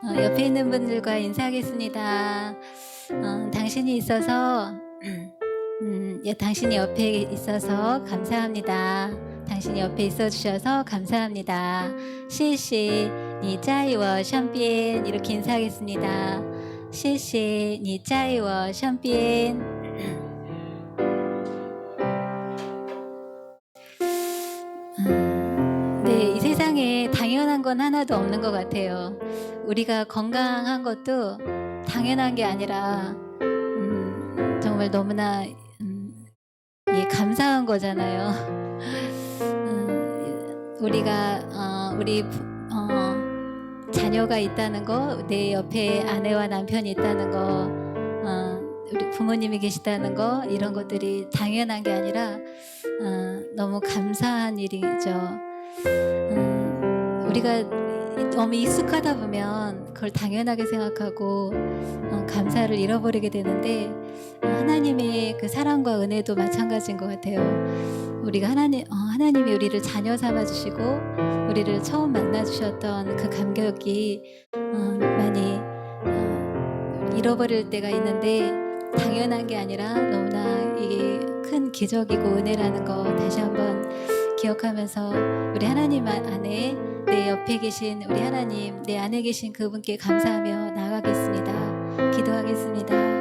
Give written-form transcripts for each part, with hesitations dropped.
옆에 있는 분들과 인사하겠습니다. 당신이 있어서 당신이 옆에 있어서 감사합니다. 당신이 옆에 있어 주셔서 감사합니다. 시시 니 짜이워 샴빈 이렇게 인사하겠습니다. 시시 니 짜이워 샴빈. 네, 이 세상에 당연한 건 하나도 없는 것 같아요. 우리가 건강한 것도 당연한 게 아니라 정말 너무나 감사한 거잖아요. 우리가 우리 자녀가 있다는 거, 내 옆에 아내와 남편이 있다는 거, 우리 부모님이 계시다는 거, 이런 것들이 당연한 게 아니라 너무 감사한 일이죠. 우리가 너무 익숙하다 보면 그걸 당연하게 생각하고 감사를 잃어버리게 되는데, 하나님의 그 사랑과 은혜도 마찬가지인 것 같아요. 우리가 하나님이 우리를 자녀 삼아 주시고 우리를 처음 만나 주셨던 그 감격이 많이 잃어버릴 때가 있는데, 당연한 게 아니라 너무나 이게 큰 기적이고 은혜라는 거 다시 한번 기억하면서, 우리 하나님 안에 내 옆에 계신 우리 하나님, 내 안에 계신 그분께 감사하며 나아가겠습니다. 기도하겠습니다.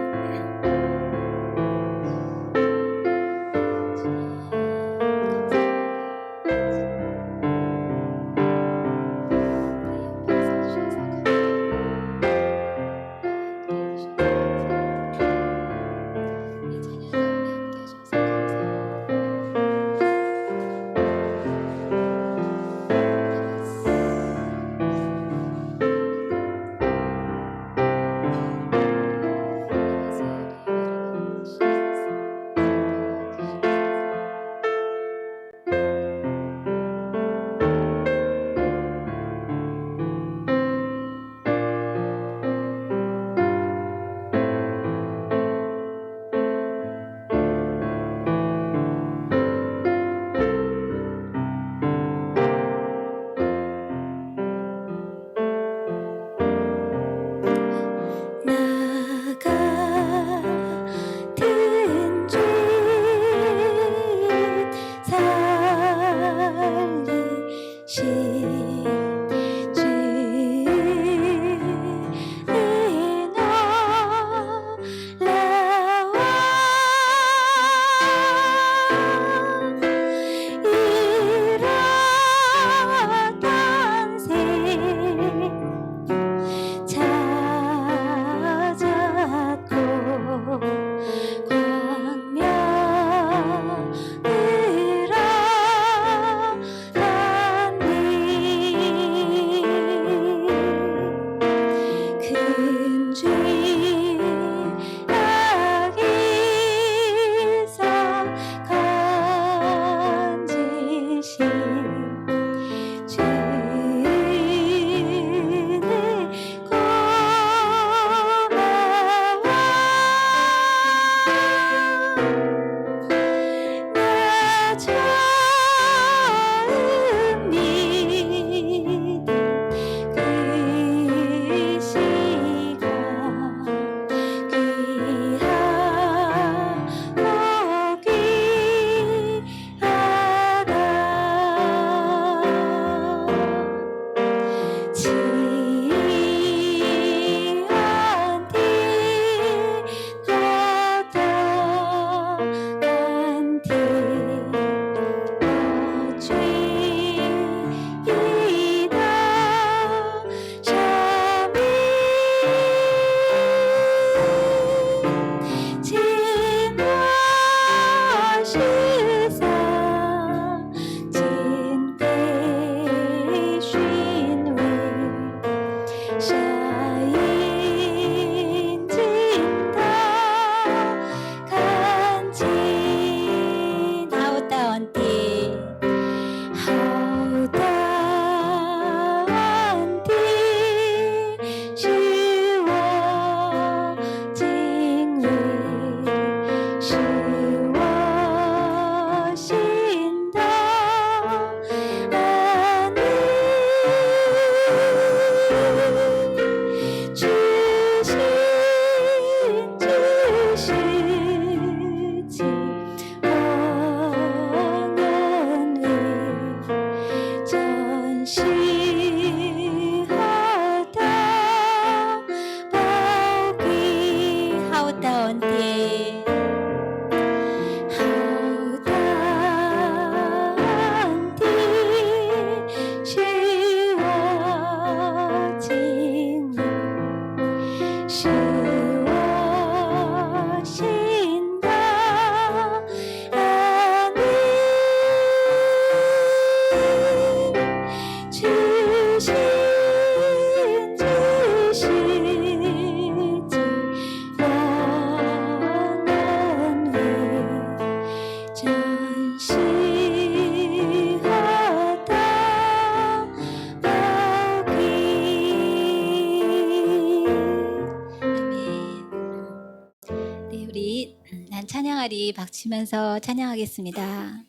찬양하리 박치면서 찬양하겠습니다.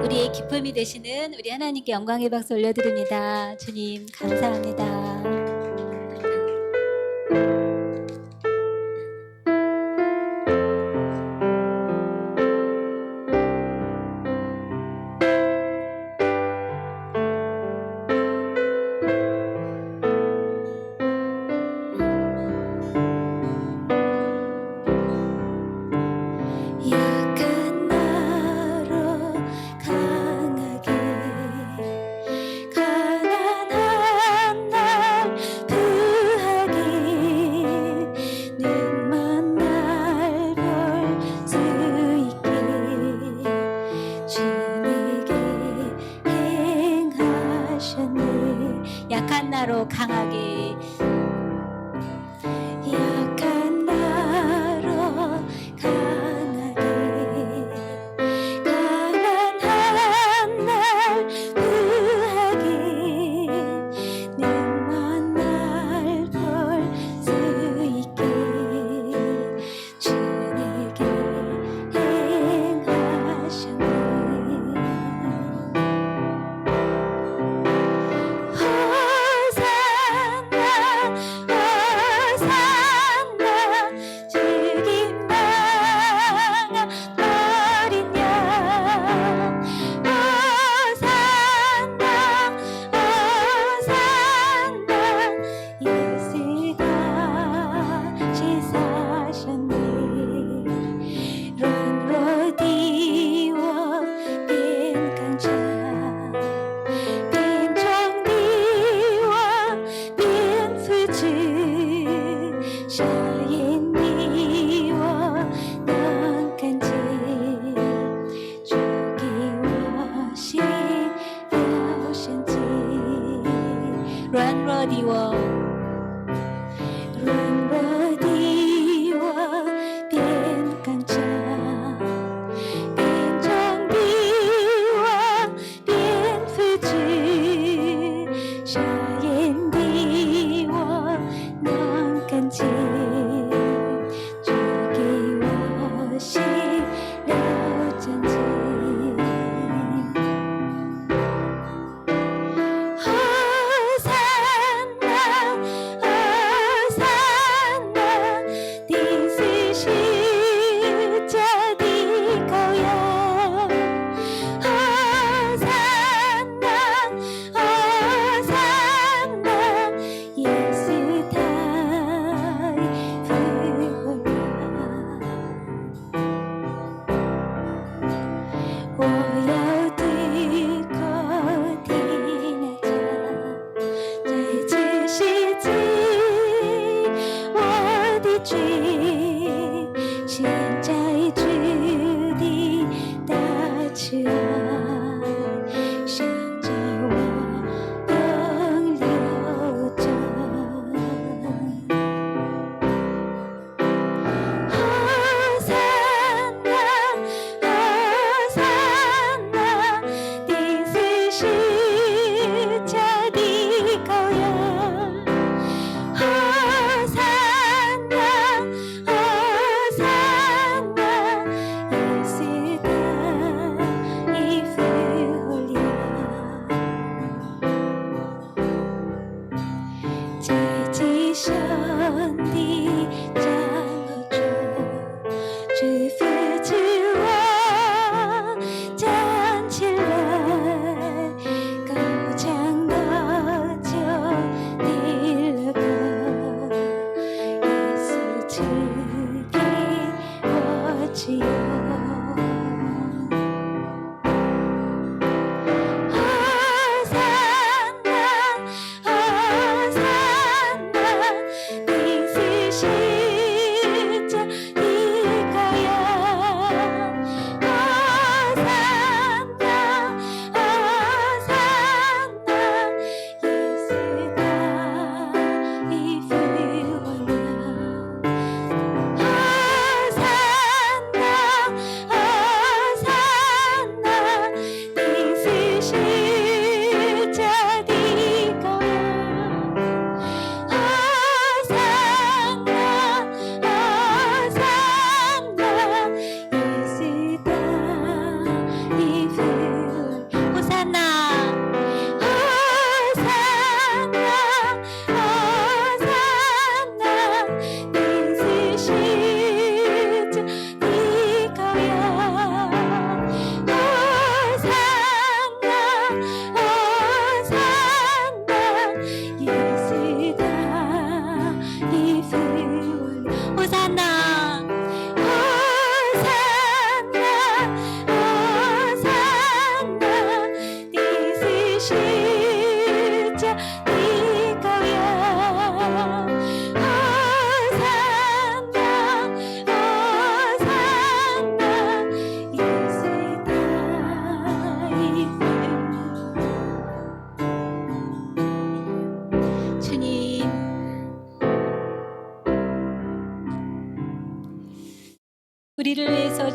우리의 기쁨이 되시는 우리 하나님께 영광의 박수 올려드립니다. 주님 감사합니다. 약한 나로 강하게 가난한 날 부하게 눈먼 날 볼 수 있게 주님께 행하셨네. 약한 나로 강하게 약한 나로 강하게 가난한 날 부하게 눈먼 날 볼 수 있게 주님께 행하셨네. 호산나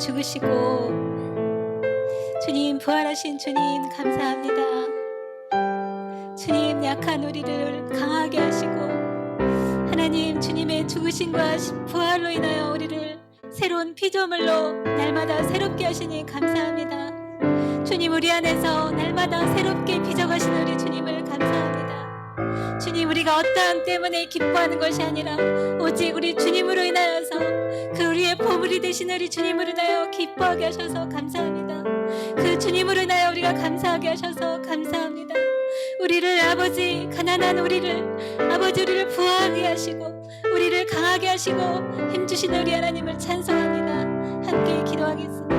죽으시고 주님 부활하신 주님 감사합니다. 주님 약한 우리를 강하게 하시고 하나님 주님의 죽으심과 부활로 인하여 우리를 새로운 피조물로 날마다 새롭게 하시니 감사합니다. 주님 우리 안에서 날마다 새롭게 빚어가신 우리 주님을 감사합니다. 주님 우리가 어떠함 때문에 기뻐하는 것이 아니라 오직 우리 주님으로 인하여서 그 우리의 보물이 되신 우리 주님으로 인하여 기뻐하게 하셔서 감사합니다. 그 주님으로 인하여 우리가 감사하게 하셔서 감사합니다. 우리를 아버지 가난한 우리를 아버지 우리를 부하게 하시고 우리를 강하게 하시고 힘주신 우리 하나님을 찬송합니다. 함께 기도하겠습니다.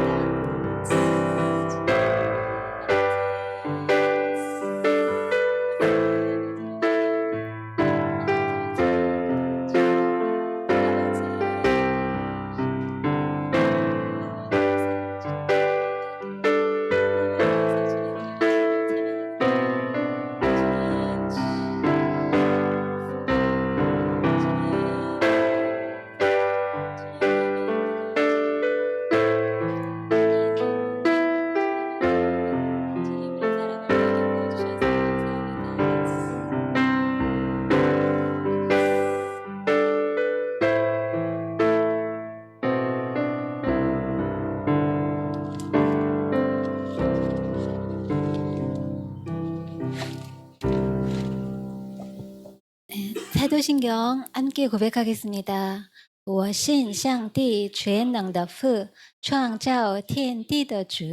사도신경 함께 고백하겠습니다. 我信上帝全能的父，创造天地的主。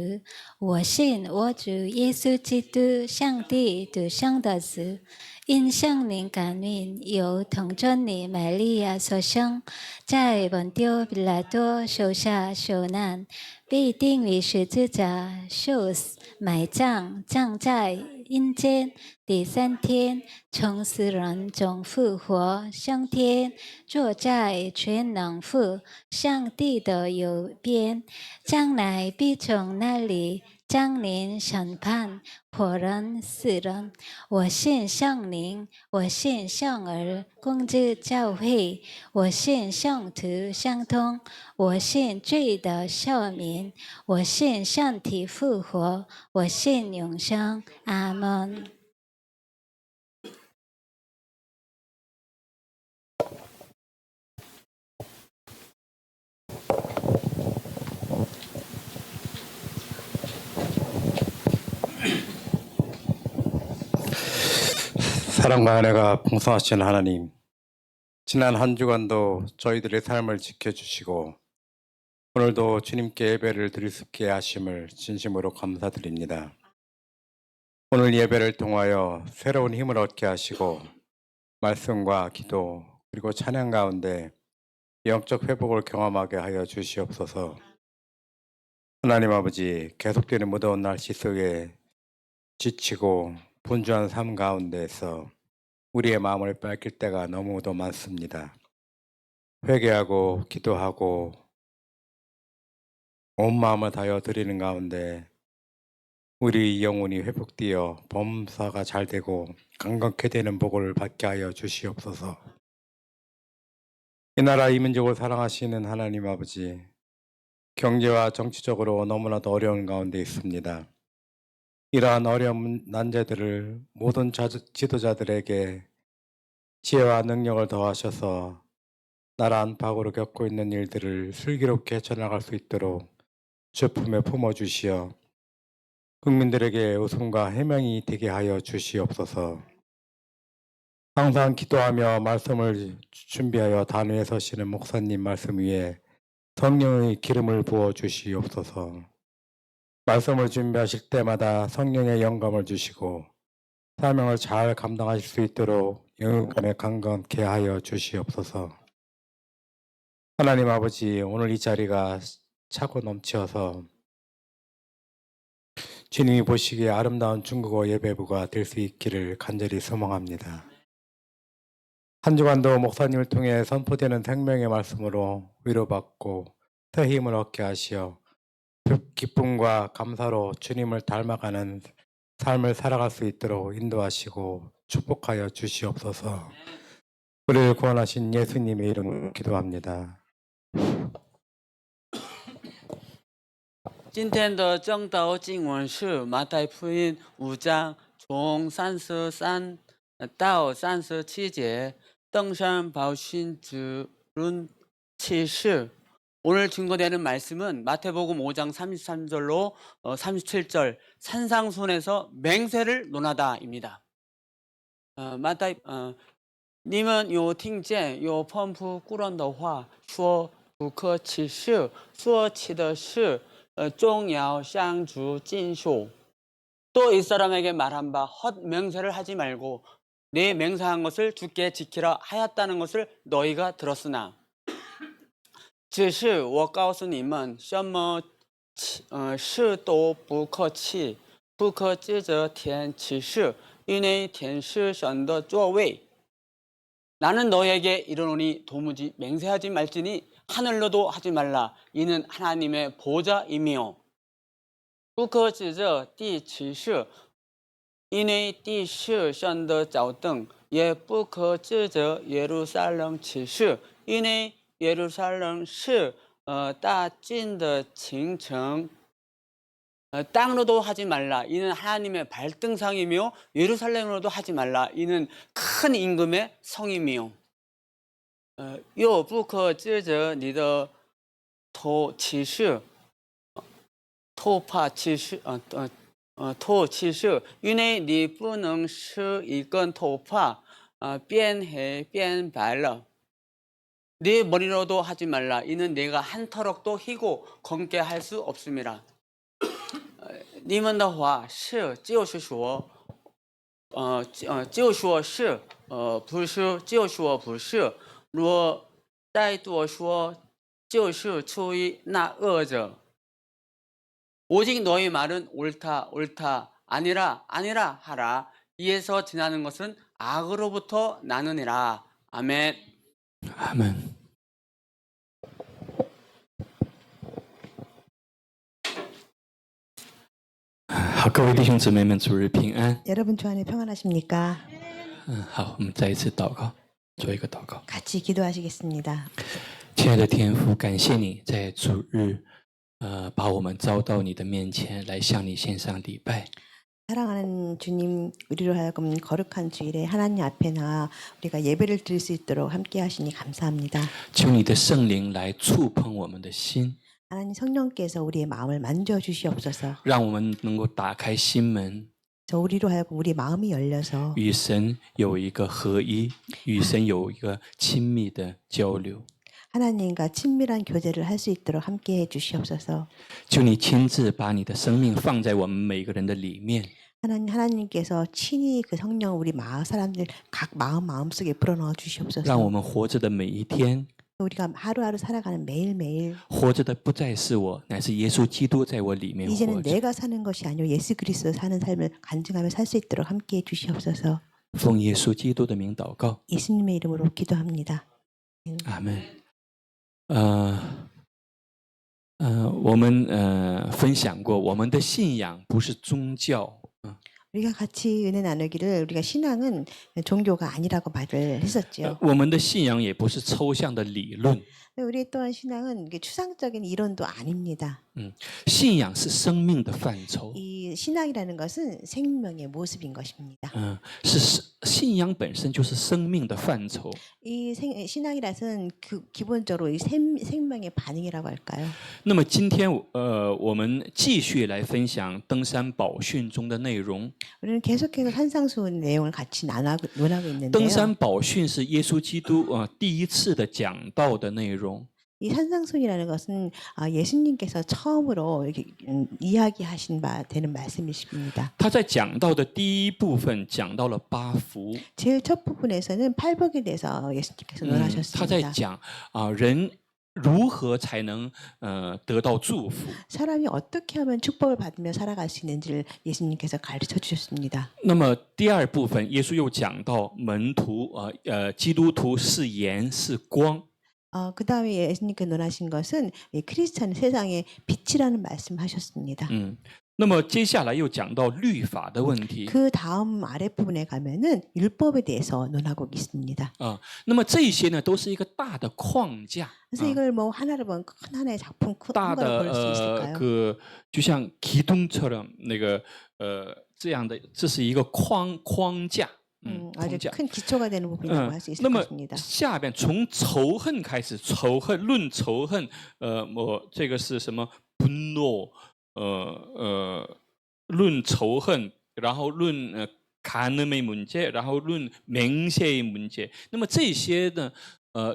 我信我主耶稣基督，上帝独生的子，因圣灵感孕，由童贞女玛利亚所生，在本丢比拉多手下受难，被钉于十字架，受死，埋葬，葬在阴间。第三天，从死人中复活，升天，坐在全能父上帝的右边，将来必从那里降临审判活人死人。我信圣灵，我信圣儿，共治教会，我信圣徒相通，我信罪的赦免，我信身体复活，我信永生。阿门。 사랑과 은혜가 풍성하신 하나님, 지난 한 주간도 저희들의 삶을 지켜주시고 오늘도 주님께 예배를 드릴 수 있게 하심을 진심으로 감사드립니다. 오늘 예배를 통하여 새로운 힘을 얻게 하시고 말씀과 기도 그리고 찬양 가운데 영적 회복을 경험하게 하여 주시옵소서. 하나님 아버지, 계속되는 무더운 날씨 속에 지치고 분주한 삶 가운데에서 우리의 마음을 뺏길 때가 너무도 많습니다. 회개하고 기도하고 온 마음을 다하여 드리는 가운데 우리 영혼이 회복되어 범사가 잘 되고 강건케 되는 복을 받게 하여 주시옵소서. 이 나라 이 민족을 사랑하시는 하나님 아버지, 경제와 정치적으로 너무나도 어려운 가운데 있습니다. 이러한 어려운 난제들을 모든 지도자들에게 지혜와 능력을 더하셔서 나라 안팎으로 겪고 있는 일들을 슬기롭게 헤쳐나갈 수 있도록 주 품에 품어주시어 국민들에게 웃음과 해명이 되게 하여 주시옵소서. 항상 기도하며 말씀을 준비하여 단위에 서시는 목사님 말씀 위에 성령의 기름을 부어 주시옵소서. 말씀을 준비하실 때마다 성령의 영감을 주시고 사명을 잘 감당하실 수 있도록 영육간에 강건케 하여 주시옵소서. 하나님 아버지, 오늘 이 자리가 차고 넘치어서 주님이 보시기에 아름다운 중국어 예배부가 될 수 있기를 간절히 소망합니다. 한 주간도 목사님을 통해 선포되는 생명의 말씀으로 위로받고 새 힘을 얻게 하시어 기쁨과 감사로 주님을 닮아가는 삶을 살아갈 수 있도록 인도하시고 축복하여 주시옵소서. 우리를 구원하신 예수님의 이름으로 기도합니다. 今天的正道经文是马太福音5章从33到37节登山宝训주론 70. 오늘 증거되는 말씀은 마태복음 5장 33절로 37절 산상순에서 맹세를 논하다입니다. 你们有听见有吩咐古人的话说不可起誓，所起的誓重要相主禁守. 또 이 사람에게 말한 바 헛 맹세를 하지 말고 내 맹세한 것을 주께 지키라 하였다는 것을 너희가 들었으나 只是我告诉你们什么事都不可起，不可指着天起誓，因为天是神的座位. 나는 너에게 이르노니 도무지 맹세하지 말지니 하늘로도 하지 말라. 이는 하나님의 보좌이며. 不可指着地起誓，因为地是神的脚凳，也不可指着耶路撒冷起誓，因为耶路撒冷是大金的京城. 땅으로도 하지 말라. 이는 하나님의 발등상이며 예루살렘으로도 하지 말라. 이는 큰 임금의 성이며. 又不可指着你的头起誓，头发起誓，头起誓，因为你不能使一根头发变黑变白了. 네 머리로도 하지 말라. 이는 내가 한 터럭도 희고 검게 할 수 없음이라. 你们的话是就是说就说是不是就说不是，若再多说就是出于那恶者. 오직 너희 말은 옳다 옳다 아니라 아니라 하라. 이에서 지나는 것은 악으로부터 나느니라. 아멘. 아멘.好，各位弟兄姊妹们，主日平安。 여러분 주 안에 평안하십니까? 好，我们再一次祷告，做一个祷告。 같이 기도하시겠습니다. 亲爱的天父，感谢你在主日，把我们招到你的面前来向你献上礼拜。 사랑하는 주님, 우리로 하여금 거룩한 주일에 하나님 앞에 나와 우리가 예배를 드릴 수 있도록 함께 하시니 감사합니다. 求你的圣灵来触碰我们的心， 하나님 성령께서 우리의 마음을 만져 주시옵소서. 让我们能够打开心门， 저 우리로 하여금 우리 마음이 열려서 与神有一个合一，与神有一个亲密的交流。 하나님과 친밀한 교제를 할 수 있도록 함께 해 주시옵소서. 求你亲自把你的生命放在我们每个人的里面， 하나님께서 친히 그 성령 우리 사람들 각 마음속에 불어넣어 让我 주시옵소서. 们活着的每一天， 우리가 하루하루 살아가는 매일매일 活着的不再是我，乃是耶稣基督在我里面活 이제는 着。 내가 사는 것이 아니오 예수 그리스도 사는 삶을 간증하며 살 수 있도록 함께 해 주시옵소서. 奉耶稣基督的名祷告， 예수님의 이름으로 기도합니다. 阿门。我们分享过，我们的信仰不是宗教， 우리가 같이 은혜 나누기를 우리가 신앙은 종교가 아니라고 말을 했었죠. 我们的信仰也不是抽象的理论， 우리 또한 신앙은 이게 추상적인 이론도 아닙니다. 信仰是生命的范畴， 이 신앙이라는 것은 생명의 모습인 것입니다. 是信仰本身就是生命的范畴。 이 신앙이라서는 기본적으로 이 생명의 반응이라고 할까요? 那么今天我们继续来分享登山宝训中的内容。 우리는 계속해서 산상수 내용을 같이 논하고 있는데요. 登山宝训是耶稣基督第一次的讲道的内容。 이 산상순이라는 것은 예수님께서 처음으로 이렇게 이야기하신 바 되는 말씀이십니다. 他在讲道的第一部分讲到了八福， 제일 첫 부분에서는 팔복에 대해서 예수님께서 他在 논하셨습니다. 讲人如何才能得到祝福。 사람이 어떻게 하면 축복을 받으며 살아갈 수 있는지를 예수님께서 가르쳐 주셨습니다. 那么第二部分，耶稣又讲到门徒基督徒是盐是光。 그 다음에 예수님께서 논하신 것은 이 크리스찬 세상의 빛이라는 말씀하셨습니다. 那么接下来又讲到律法的问题 그 다음 아랫부분에 가면은 율법에 대해서 논하고 있습니다. 啊。那么这些呢，都是一个大的框架， 그래서 이걸 뭐 하나를 보면 큰 하나의 작품 큰 大 걸 的 볼 수 있을까요? 个就像기둥처럼那个这样的，这是一个框架， 아주 框架。 큰 기초가 되는 부분이라고 할 수 있을 那么 것입니다. 下边从仇恨开始，论仇恨，这个是什么？분노，论仇恨，然后论간음의 문제，然后论맹세의 문제。那么这些呢，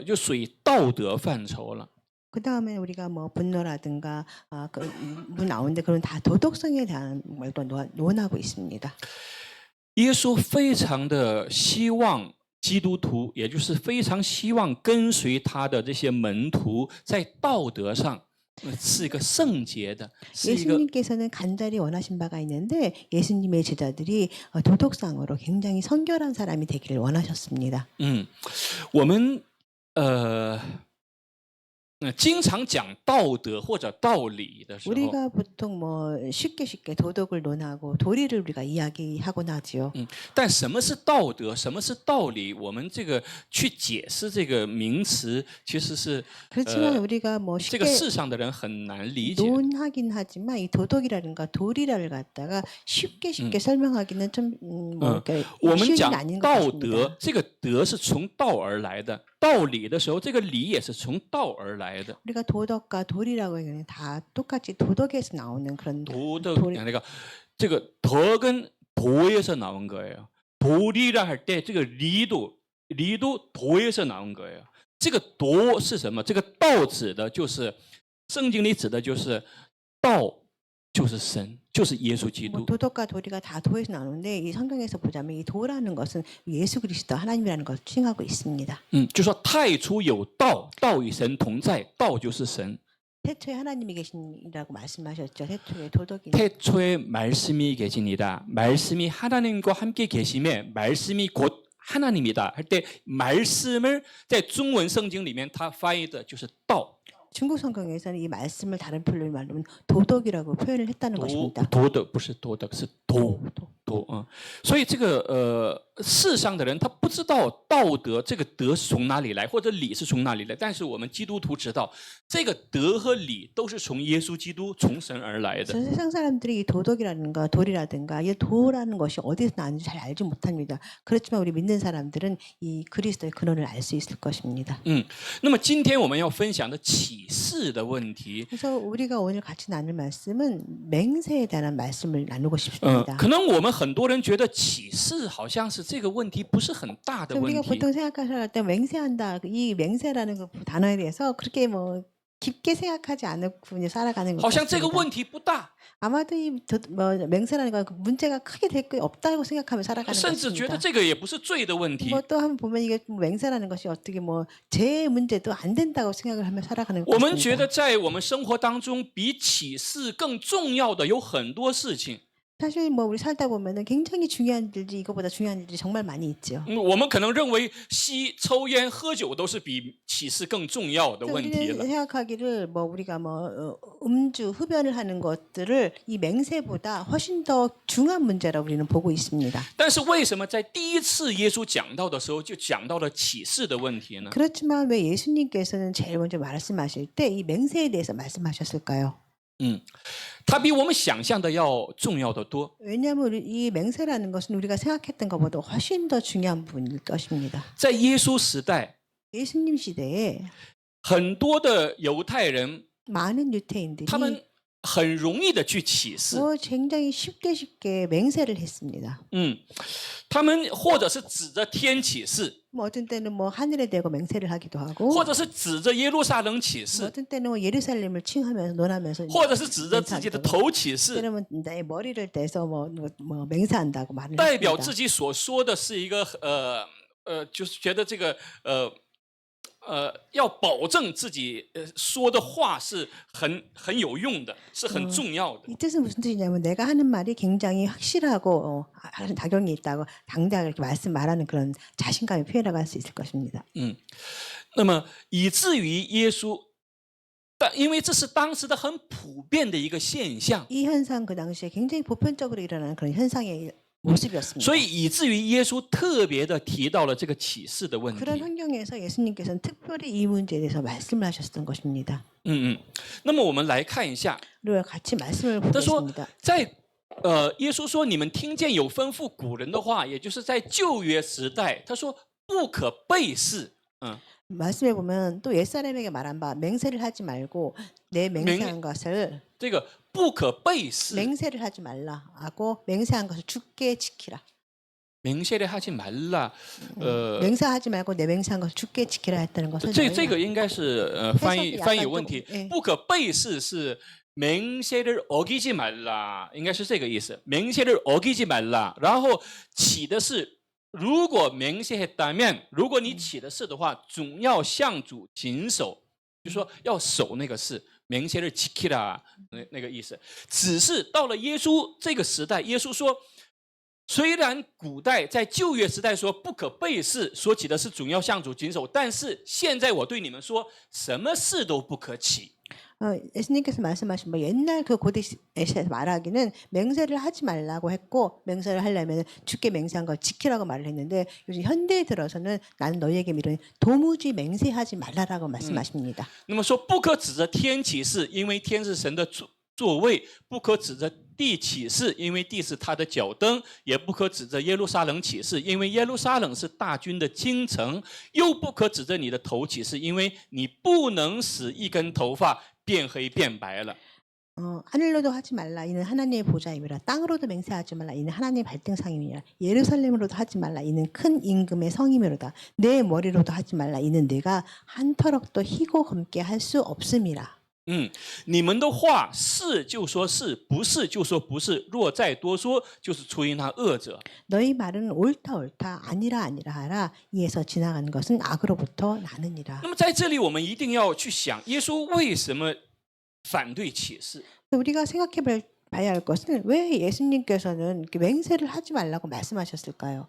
就属于道德范畴了。 그 다음에 우리가 뭐 분노라든가 뭐 나오는데 그런 다 도덕성에 대한 걸 또 논하고 있습니다. 耶稣非常的希望基督徒，也就是非常希望跟随他的这些门徒，在道德上是一个圣洁的，是一个 예수님께서는 간절히 원하신 바가 있는데 예수님의 제자들이 도덕상으로 굉장히 성결한 사람이 되기를 원하셨습니다. 我们经常讲道德或者道理的时候， 우리가 보통 뭐 쉽게 도덕을 논하고 도리를 우리가 이야기하곤 하지요. 但什么是道德，什么是道理？我们这个去解释这个名词，其实是 그렇지만 우리가 뭐 这个 쉽게 世上的人很难理解。 논하긴 하지만 이 도덕이라든가 도리를 갖다가 쉽게 설명하기는 좀뭐 我们 쉬운 讲 게 아닌 것 道 같습니다. 德，这个德是从道而来的；道理的时候，这个理也是从道而来的。 우리가 도덕과 도리라고 하면 다 똑같이 도덕에서 나오는 그런 도덕 도리. 那个这个덕跟도에서 나온 거예요. 도리라 할 때这个리도 도에서 나온 거예요. 这个도是什么？这个道指的就是圣经里指的就是道，就是神，就是耶稣基 뭐 督。 도덕과 도리가 다 도에서 나오는데 이 성경에서 보자면 이 도라는 것은 예수 그리스도 하나님이라는 것을 칭하고 있습니다. 就说太初有道，道与神同在，道就是神。 태초에 하나님이 계신이라고 말씀하셨죠. 태초에 도덕이 태초에 말씀이 계시니다. 말씀이 하나님과 함께 계심에 말씀이 곧 하나님이다. 할 때 말씀을 在中文圣经里面它翻译的就是道。 중국 성경에서는 이 말씀을 다른 표현으로 말하면 도덕이라고 표현을 했다는 것입니다. 도덕 不是多的，是도。 所以这个世上的人他不知道道德这个德是从哪里来，或者理是从哪里来。但是我们基督徒知道，这个德和理都是从耶稣基督从神而来的。 세상 사람들이 이 도덕이라든가 도리라든가 이 도라는 것이 어디서 나는지 잘 알지 못합니다. 그렇지만 우리 믿는 사람들은 이 그리스도의 근원을 알 수 있을 것입니다. 那么今天我们要分享的启示的问题， 그래서 우리가 오늘 같이 나눌 말씀은 맹세에 대한 말씀을 나누고 싶습니다. 可能我们很多人觉得启示好像是这个问题不是很大的 우리가 问题。 보통 생각할 때 맹세한다 이 맹세라는 그 단어에 대해서 그렇게 뭐 깊게 생각하지 않고 그냥 살아가는 것 好像这个 같습니다. 问题不大， 아마도 뭐 맹세라는 건 문제가 크게 될 거 없다고 생각하며 살아가는 甚至觉得 것입니다. 这个也不是罪的问题。 뭐 또 한번 보면 이게 맹세라는 것이 어떻게 뭐 제 문제도 안 된다고 생각을 하며 살아가는 我们觉 것입니다. 得在我们生活当中，比启示更重要的有很多事情。 사실 뭐 우리 살다 보면은 굉장히 중요한 일들이 이거보다 중요한 일들이 정말 많이 있죠. 我们可能认为抽烟、喝酒都是比启示更重要的问题 우리는 了。 생각하기를 뭐 우리가 뭐 음주 흡연을 하는 것들을 이 맹세보다 훨씬 더 중요한 문제라고 우리는 보고 있습니다. 但是为什么在第一次耶稣讲到的时候就讲到了启示的问题呢？ 그렇지만 왜 예수님께서는 제일 먼저 말씀하실 때 이 맹세에 대해서 말씀하셨을까요? 它比我们想象的要重要得多。 왜냐하면 이 맹세라는 것은 우리가 생각했던 것보다 훨씬 더 중요한 부분일 것입니다. 在耶稣时代， 예수님 시대에 很多的犹太人， 많은 유태인들이 他们很容易的去启示， 굉장히 쉽게 맹세를 했습니다. 他们或者是指着天启示， 뭐 어떤 때는 뭐 하늘에 대고 맹세를 하기도 하고 或者是指着耶路撒冷启 뭐 示， 어떤 때는 뭐 예루살렘을 칭하면서 논하면서 或者是指着自己的头启示， 때는 나의 머리를 대서 뭐 맹세한다고 말을 代表 했습니다. 自己所说的是一个就是觉得这个要保证自己说的话是很有用的，是很重要的。 이 뜻은 무슨 뜻이냐면 내가 하는 말이 굉장히 확실하고 작용이 있다고 당당하게 이렇게 말하는 그런 자신감을 표현하고 할 수 있을 것입니다. 那么以至于耶稣但因为这是当时的很普遍的一个现象， 이 현상 그 당시에 굉장히 보편적으로 일어나는 그런 현상의 모습이었습니다. 所以以至于耶稣特别的提到了这个启示的问 그런 题。 환경에서 예수님께서는 특별히 이 문제에 대해서 말씀을 하셨던 것입니다. 那么我们来看一下， 우리가 같이 말씀을 他说 보겠습니다. 在耶稣说你们听见有吩咐古人的话，也就是在旧约时代，他说不可背誓。 말씀에 보면 또 옛사람에게 말한 바 맹세를 하지 말고 내 맹세한 것을 这个不可背誓， 맹세를 하지 말라 하고 맹세한 것을 죽게 지키라. 맹세를 하지 말라。 맹세하지 말고 내 맹세한 것을 죽게 지키라 했다는 것은 这个应该是翻译 약간 有问题 좀, 예. 。不可背誓是 맹세를 어기지 말라， 应该是这个意思。 맹세를 어기지 말라， 然后起的是如果맹세했다면， 如果你起的誓的话，总要向主谨守，就说要守那个誓。 맹세를 지키라 那个意思。只是到了耶稣这个时代，耶稣说，虽然古代在旧约时代说不可背誓，说起的是总要向主谨守，但是现在我对你们说，什么事都不可起。 예수님께서 말씀하신 뭐 옛날 그 고대에서 말하기는 맹세를 하지 말라고 했고 맹세를 하려면 죽게 맹세한 걸 지키라고 말을 했는데 요즘 현대에 들어서는 나는 너희에게 이르니 도무지 맹세하지 말라라고 말씀하십니다. 那么说不可指着天起誓，因为天是神的座位；不可指着地起誓，因为地是他的脚蹬；也不可指着耶路撒冷起誓，因为耶路撒冷是大军的京城；又不可指着你的头起誓，因为你不能使一根头发变黑变白了。 하늘로도 하지 말라 이는 하나님의 보좌임이라 땅으로도 맹세하지 말라 이는 하나님의 발등상임이라 예루살렘으로도 하지 말라 이는 큰 임금의 성임이로다 내 머리로도 하지 말라 이는 내가 한 터럭도 희고 검게 할 수 없음이라. 你们的话是就说是，不是就说不是。若再多说，就是出于那恶者。 너희 말은 옳다 옳다 아니라 아니라 하라 이에서 지나가는 것은 악으로부터 나느니라. 那么在这里，我们一定要去想，耶稣为什么反对启示？ 우리가 생각해 봐야 할 것은 왜 예수님께서는 이렇게 맹세를 하지 말라고 말씀하셨을까요?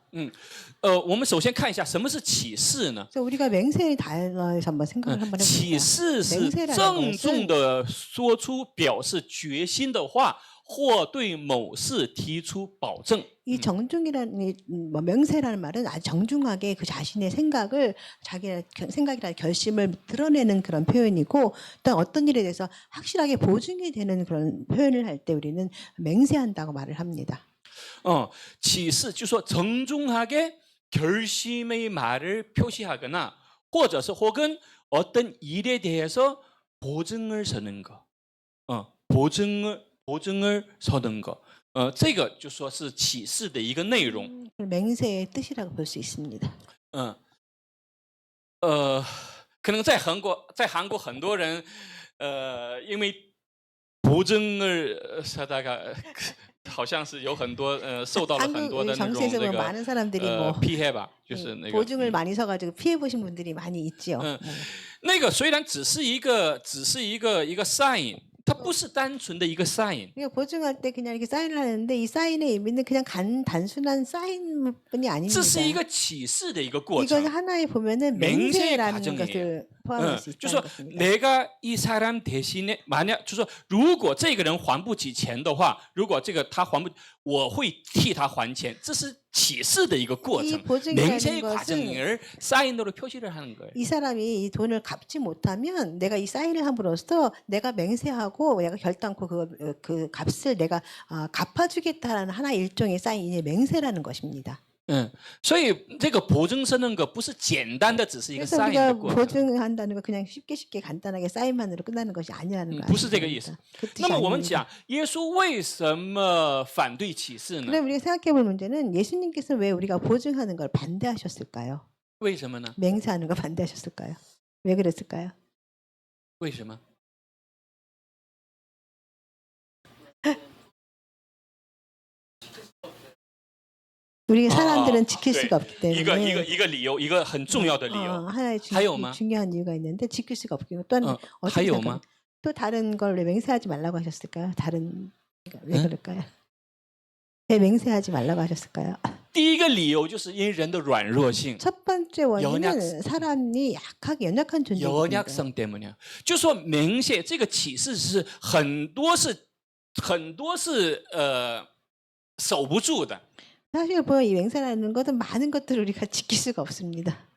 我们首先看一下什么是启示呢？ 그래서 우리가 맹세의 단어에서 한번 생각을 한번 启 해봅니다. 示是 맹세라는 郑重 것은 的说出表示决心的话，或对某事提出保证。 이 정중이라는 뭐 명세라는 말은 아주 정중하게 그 자신의 생각을 자기의 생각이나 결심을 드러내는 그런 표현이고 또 어떤 일에 대해서 확실하게 보증이 되는 그런 표현을 할 때 우리는 맹세한다고 말을 합니다. 启示就说 정중하게 결심의 말을 표시하거나 或者是 혹은 어떤 일에 대해서 보증을 서는 거. 보증을 서는 거. 这个就说是启示的一个内容。 맹세의 뜻이라고 볼 수 있습니다. 可能在韩国很多人因为 보증을 서다가 好像是有很多受到了很多的那种 정치에서 보면 많은 사람들이 뭐 批黑吧，就是那个 보증을 많이 서가지고 피해 보신 분들이 많이 있지요. 那个虽然只是一个 sign， 它不是单纯的一个 sign。 그러니까 보증할 때 그냥 이렇게 사인을 하는데 이 사인의 의미는 그냥 단순한 사인뿐이 아닙니다. 这是一个启示的一个过 이건 程。 하나의 보면은 맹세의 맹세라는 과정이에요. 것을 포함할 수 就 있다는 说 것입니다. 내가 이 사람 대신에 만약 就说如果这个人还不起钱的话，如果这个他还不，我会替他还钱，这是启示的一个过 이 程。 보증이라는 맹세의 것은 과정을 사인으로 표시를 하는 거예요. 이 사람이 이 돈을 갚지 못하면 내가 이 사인을 함으로써 내가 맹세하고 내가 결단코 그 값을 내가 갚아주겠다라는 하나의 일종의 사인이 맹세라는 것입니다. 所以这个保证서는 거不是简单的只是一个 그래서 사인 우리가 的过程。 보증한다는 거 그냥 쉽게 간단하게 사인만으로 끝나는 것이 아니라는 거 不是这个意思。 그 뜻이 那么我们 아닙니다. 讲耶稣为什么反对启示呢？ 그럼 우리가 생각해 볼 문제는 예수님께서 왜 우리가 보증하는 걸 반대하셨을까요? 为什么呢？ 맹세하는 걸 반대하셨을까요? 왜 그랬을까요? 为什么？ 우리 사람들은 지킬 네. 수가 없기 때문에 一个理由，一个很重要的理由。 하나의 하요마? 중요한 이유가 있는데 지킬 수가 없기 때문에 또한 어떻게 하요마? 생각합니까? 또 다른 걸 왜 맹세하지 말라고 하셨을까요? 다른 왜 네? 그럴까요? 왜 맹세하지 말라고 하셨을까요? 第一个理由就是因人的软弱性， 첫 번째 원인은 연약- 사람이 약하게 연약한 존재입니다. 연약성 때문이야. 就说明显这个启示是很多是守不住的。 사실 보면 이 맹세라는 것은 많은 것들을 우리가 지킬 수가 없습니다.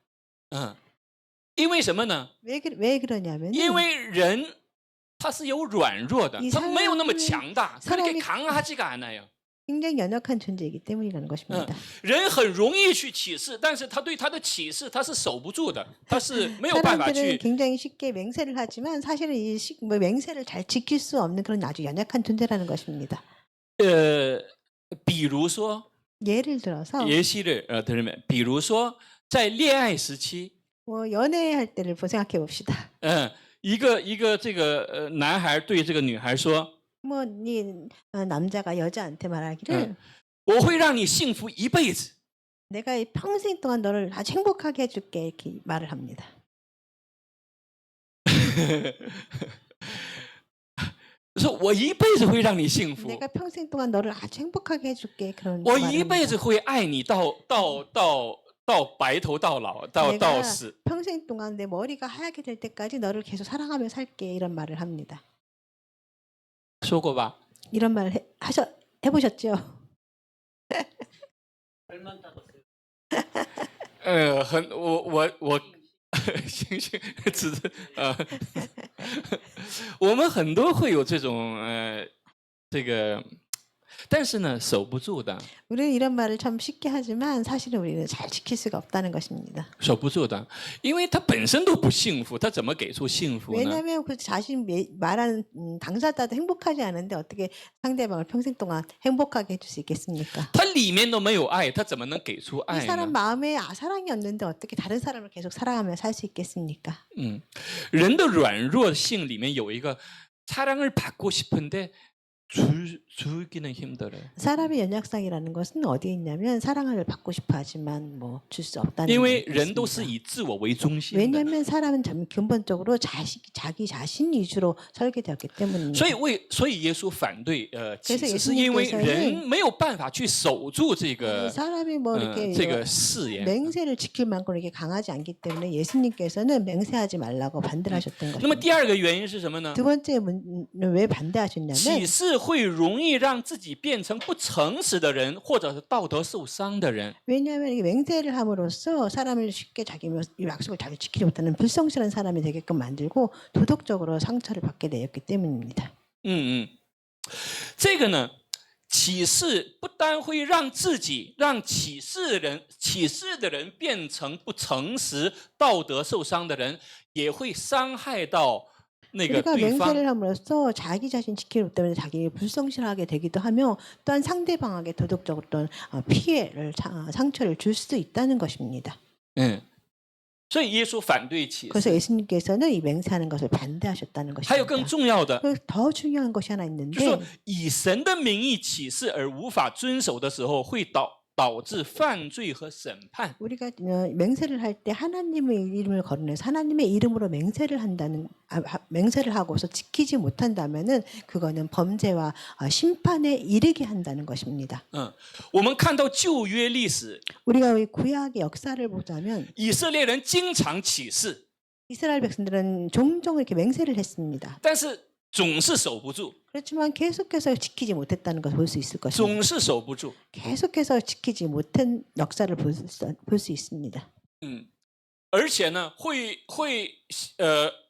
因为什么呢？ 왜 그러냐면 因为人他是有软弱的， 이 他没有那么 사람이- 强大， 사람이- 그렇게 강하지가 않아요. 굉장히 연약한 존재이기 때문이라는 것입니다. 人很容易去启示，但是他对他的启示他是守不住的，他是没有办法 사람들은 去 굉장히 쉽게 맹세를 하지만 사실은 맹세를 잘 지킬 수 없는 그런 아주 연약한 존재라는 것입니다. 比如说 예를 들어서 예시를 들면 比如说在恋爱时期 뭐 연애할 때를 생각해 봅시다. 一个这个男孩对这个女孩说 뭐 남자가 여자한테 말하기를 我会让你幸福一辈子 내가 평생 동안 너를 아주 행복하게 해줄게 이렇게 말을 합니다. 说我一辈子会让你幸福 내가 평생 동안 너를 아주 행복하게 해줄게 그런 我 말을 一辈 합니다. 子会爱你到白头到老到 내가 死 평생 동안 내 머리가 하얗게 될 때까지 너를 계속 사랑하며 살게 이런 말을 합니다. 说过吧 이런 말 해보셨죠? 很我行行，只是我们很多会有这种这个，但是呢守不住的， 우리는 이런 말을 참 쉽게 하지만 사실은 우리는 잘 지킬 수가 없다는 것입니다. 守不住的，因为他本身都不幸福，他怎么给出幸福呢？ 왜냐하면 그 자신 말하는 당사자도 행복하지 않은데 어떻게 상대방을 평생 동안 행복하게 해줄 수 있겠습니까? 他里面都没有爱，他怎么能给出 이 爱 사람 呢？ 마음에 사랑이 없는데 어떻게 다른 사람을 계속 사랑하며 살 수 있겠습니까? 人的软弱性里面有一个사랑을 받고 싶은데 주기는 힘들어요. 사람의 연약성이라는 것은 어디에 있냐면 사랑을 받고 싶어 하지만 뭐 줄 수 없다는 因为 게 人都是 있습니다. 以自我为中心的， 왜냐하면 사람은 근본적으로 자기 자신 위주로 설계되었기 때문입니다. 所以耶稣反对启 그래서 示，是因为 예수님께서는 人没有办法去守住这 이 个 사람이 뭐 이렇게 这个誓言。 맹세를 지킬 만큼 이렇게 강하지 않기 때문에 예수님께서는 맹세하지 말라고 반대를 하셨던 那么 것입니다. 第二个原因是什么呢？ 두 번째 문제는 왜 반대하셨냐면 启示会容易让自己变成不诚实的人，或者是道德受伤的人。 왜냐하면 이게 맹세를 함으로써 사람을 쉽게 자기 약속을 잘 지키지 못하는 불성실한 사람이 되게끔 만들고 도덕적으로 상처를 받게 되었기 때문입니다. 这个呢，启示不单会让自己、让启示的人变成不诚实、道德受伤的人，也会伤害到那个 우리가 对方。 맹세를 함으로써 자기 자신 지키지 못하면 자기 불성실하게 되기도 하며 또한 상대방에게 도덕적으로 또한 피해를 상처를 줄 수도 있다는 것입니다. 所以耶稣反对启 그래서 示。 예수님께서는 이 맹세하는 것을 반대하셨다는 还有更 것입니다. 重要的， 더 중요한 것이 하나 就是 있는데 说以神的名义启示而无法遵守的时候，会导致犯罪和审判。 우리가 맹세를 할 때 하나님의 이름을 거론해서 하나님의 이름으로 맹세를 하고서 지키지 못한다면은 그거는 범죄와 심판에 이르게 한다는 것입니다. 我们看到旧约历史， 우리가 이 구약의 역사를 보자면 以色列人经常起誓， 이스라엘 백성들은 종종 이렇게 맹세를 했습니다. 但是总是守不住， 그렇지만 계속해서 지키지 못했다는 것을 볼 수 있을 것입니다. 总是守不住。 계속해서 지키지 못한 역사를 볼 수 있습니다. 而且呢，会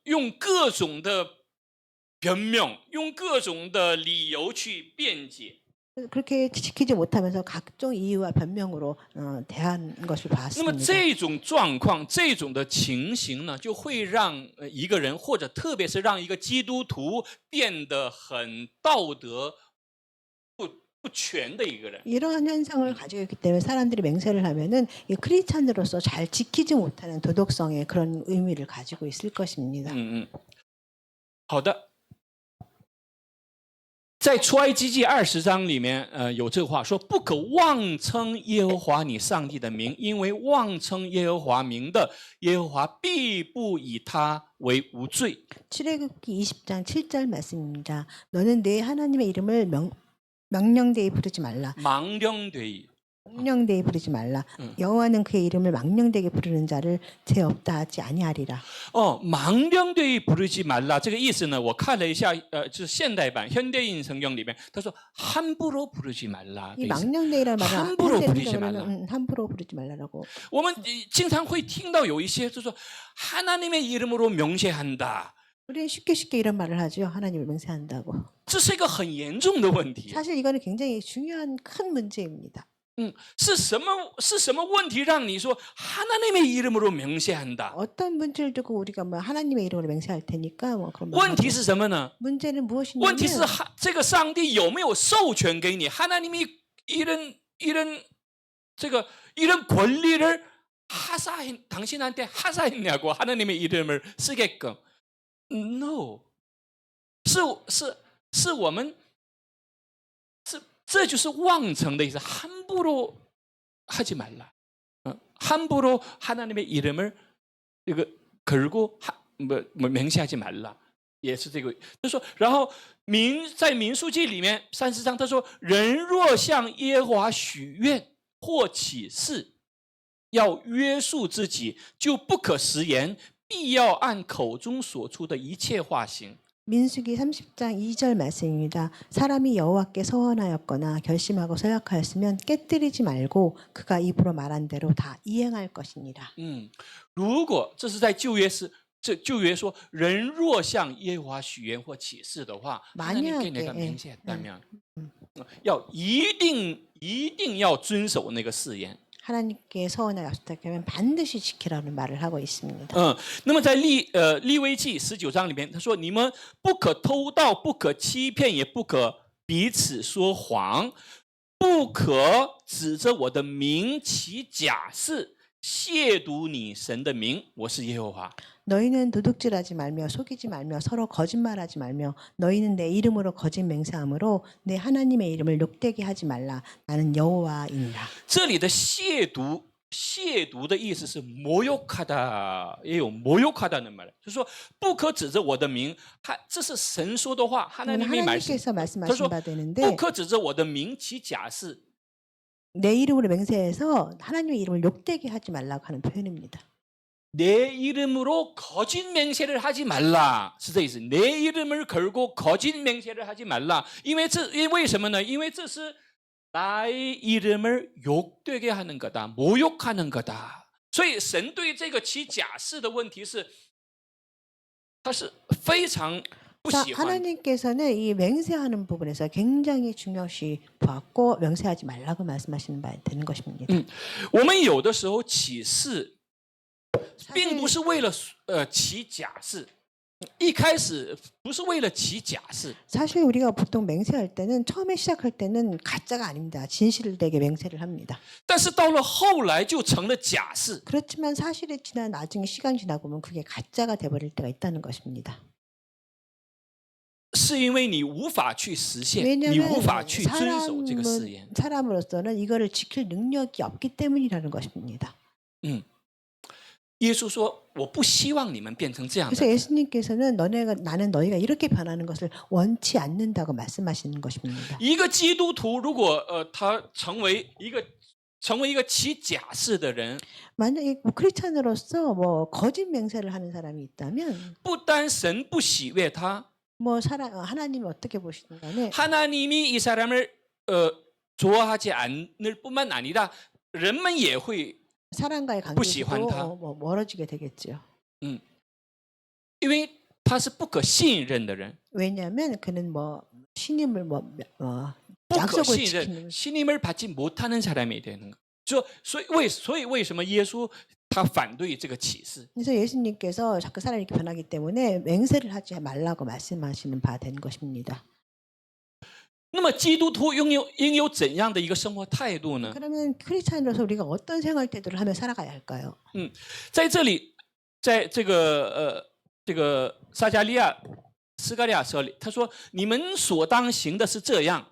用各种的변명，用各种的理由去辩解。 그렇게 지키지 못하면서 각종 이유와 변명으로 대한 것을 那么 봤습니다. 这种状况、这种的情形呢，就会让一个人，或者特别是让一个基督徒变得很道德不全的一个人。 이러한 현상을 가지고 있기 때문에 사람들이 맹세를 하면은 이 크리스찬으로서 잘 지키지 못하는 도덕성의 그런 의미를 가지고 있을 것입니다. 好的。在出埃及记20章里面，有这话说：“不可妄称耶和华你上帝的名，因为妄称耶和华名的，耶和华必不以他为无罪。” 출애굽기 20장 7절 말씀입니다. 너는 내 하나님의 이름을 명령되이 부르지 말라. 망령되이 망령되이 부르지 말라. 여호와는 그의 이름을 망령되게 부르는 자를 죄 없다 하지 아니하리라. 盲령对부르지 말라这个意思呢，我看了一下，就是现代版현대인 성경里面，他说함부로 부르지 말라的 이 意思。 망령되이라는 말은 함부로 현대 부르지 성경으로는 함부로 부르지 말라라고. 我们经常会听到有一些就说 하나님의 이름으로 명세한다， 우리는 쉽게 이런 말을 하죠. 하나님을 맹세한다고. 这是一个很严重的问题。 사실 이거는 굉장히 중요한 큰 문제입니다. 是什么问题让你说 하나님의 이름으로 명세한다？ 어떤 문제를 두고 우리가 뭐 하나님의 이름으로 맹세할 테니까 뭐 그런 말 问题是什么呢？ 문제는 问 무엇이냐면 题是这个上帝有没有授权给你？ 하나님이 이런 권리를 당신한테 하사했냐고 하나님의 이름을 쓰게끔? No， 是我们这就是妄称的意思。 함부로 하지 말라. 함부로 하나님의 이름을 이거 걸고 맹세하지 말라. 也是这个，就说，然后在民数记里面30章，他说，人若向耶和华许愿或起誓，要约束自己，就不可食言，必要按口中所出的一切话行。 민수기 30장 2절 말씀입니다. 사람이 여호와께 서원하였거나 결심하고 서약하였으면 깨뜨리지 말고 그가 입으로 말한 대로 다 이행할 것이니라. 如果这是在旧约说，人若向耶和华许愿或起誓的话， 하나님께 내가 맹세했다면, 一定要遵守那个誓言。 하나님께 서원을 약속하면 반드시 지키라는 말을 하고 있습니다. 那么在利未记19章里面，他说：“你们不可偷盗，不可欺骗，也不可彼此说谎，不可指着我的名起假誓，亵渎你神的名。我是耶和华。” 너희는 도둑질하지 말며 속이지 말며 서로 거짓말하지 말며 너희는 내 이름으로 거짓 맹세함으로 내 하나님의 이름을 욕되게 하지 말라. 나는 여호와이니라. 这里的亵渎的意思是모욕하다，也有모욕하다는 말，就是说不可指着我的名，这是神说的话， 하나님께서 말씀하신 바 되는데 不可指着我的名起假誓。 내 이름으로 맹세해서 하나님의 이름을 욕되게 하지 말라고 하는 표현입니다. 내 이름으로 거짓 맹세를 하지 말라，是这意思。내 이름을 걸고 거짓 맹세를 하지 말라。因为什么呢？因为这是 나의 이름을 욕되게 하는 거다, 모욕하는 거다。所以神对这个起假誓的问题是，他是非常不喜欢。 하나님께서는 이 맹세하는 부분에서 굉장히 중요시 보았고 맹세하지 말라고 말씀하시는 바 되는 것입니다. 我们有的时候起誓，并不是为了起假誓，一开始不是为了起假誓。 사실 우리가 보통 맹세할 때는 처음에 시작할 때는 가짜가 아닙니다. 진실되게 맹세를 합니다. 但是到了后来就成了假誓。 그렇지만 사실이 지난 나중에 시간 지나고 보면 그게 가짜가 돼버릴 때가 있다는 것입니다. 是因为你无法去实现，你无法去遵守这个誓言。 사람으로서는 이거를 지킬 능력이 없기 때문이라는 것입니다. 耶稣说：“我不希望你们变成这样的。” 그래서 예수님께서는 나는 너희가 이렇게 변하는 것을 원치 않는다고 말씀하시는 것입니다. 一个基督徒如果他成为一个起假誓的人， 만약에 크리스찬으로서 뭐 거짓 맹세를 하는 사람이 있다면 不单神不喜悦他， 뭐 하나님이 어떻게 보시든 간에 하나님이 이 사람을 좋아하지 않을 뿐만 아니라 人们也会 사람과의 관계도 뭐 멀어지게 되겠죠. 因为他是不可信任的人， 왜냐하면 그는 뭐 신임을 不可 약속을 信 지키는 任， 신임을 받지 못하는 사람이 되는 거. 所以为什么耶稣他反对这个启示？ 그래서 예수님께서 자꾸 사람이 이렇게 변하기 때문에 맹세를 하지 말라고 말씀하시는 바 된 것입니다. 那么基督徒应有怎样的一个生活态度呢？ 그러면 크리스찬으로서 우리가 어떤 생활 태도를 하며 살아가야 할까요? 在这里，在这个撒迦利亚斯加利亚说里，他说：“你们所当行的是这样，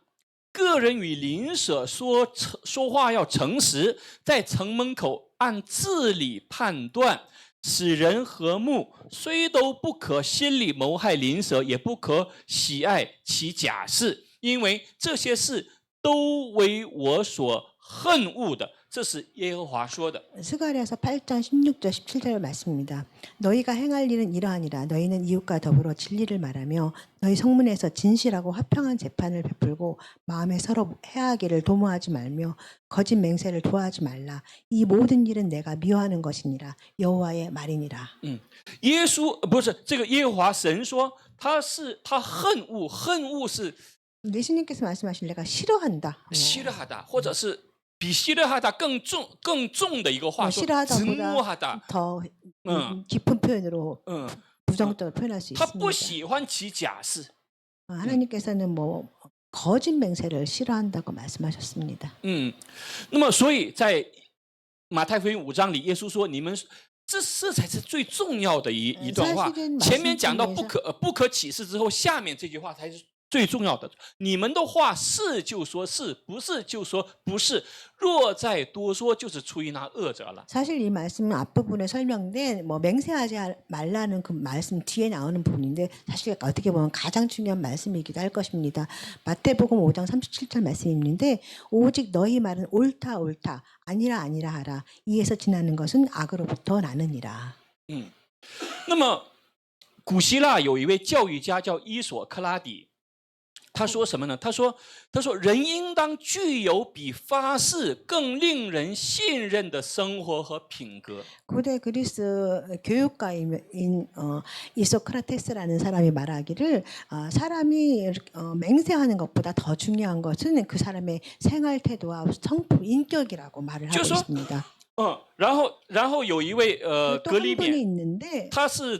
个人与邻舍说话要诚实，在城门口按治理判断，使人和睦，虽都不可心里谋害邻舍，也不可喜爱其假誓。” 因为这些事都为我所恨恶的。这是耶和华说的。 스가랴서 8장 16절 17절 말씀입니다. 너희가 행할 일은 이러하니라. 너희는 이웃과 더불어 진리를 말하며 너희 성문에서 진실하고 화평한 재판을 베풀고 마음에 서로 해하기를 도모하지 말며 거짓 맹세를 좋아하지 말라. 이 모든 일은 내가 미워하는 것이니라. 여호와의 말이니라. 耶稣不是这个耶和华神说，他恨恶，恨恶是 예수님께서 말씀하신 내가 싫어한다. 싫어하다，或者是比싫어하다更重的一个话说， 싫어하다보다 증오하다。 더 음. 깊은 표현으로 嗯， 부정적으로 표현할 수 他不 있습니다. 喜欢起假誓。 하나님께서는 뭐 거짓 맹세를 싫어한다고 말씀하셨습니다. 那么所以在马太福音5章里，耶稣说：“你们这才是最重要的一段话。 사실은 前面讲到 말씀 不可起誓之后，下面这句话才是最重要的。你们的话是就说是，不是就说不是。若再多说，就是出于那恶者了。 사실 이 말씀은 앞부분에 설명된 뭐 맹세하지 말라는 그 말씀 뒤에 나오는 부분인데 사실 어떻게 보면 가장 중요한 말씀이기도 할 것입니다. 마태복음 5장 37절 말씀이 있는데 오직 너희 말은 옳다 옳다 아니라 아니라 하라. 이에서 지나는 것은 악으로부터 나느니라. 那么古希腊有一位教育家叫伊索克拉底。 他说什么呢？他说人应当具有比发誓更令人信任的生活和品格。 고대 그리스 교육가인 이소크라테스라는 사람이 말하기를 사람이 맹세하는 것보다 더 중요한 것은 그 사람의 생활 태도와 성품, 인격이라고 말을 하고 있습니다. 然后有一位또格 한 里 분이 勉， 있는데 他是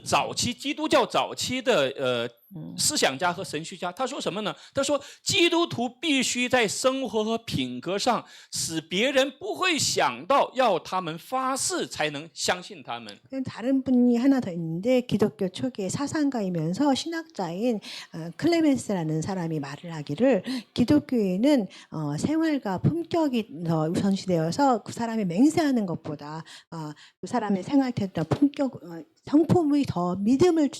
基督教早期的思想家和神学家。他说什么呢？他说基督徒必须在生活和品格上使别人不会想到要他们发誓才能相信他们。 다른 분이 하나 더 있는데 기독교 초기의 사상가이면서 신학자인 클레멘스라는 사람이 말을 하기를 기독교에는 생활과 품격이 더 우선시되어서 그 사람이 맹세하는 것보다 그 사람의 생활 태도와 품격 성품이 더 믿음을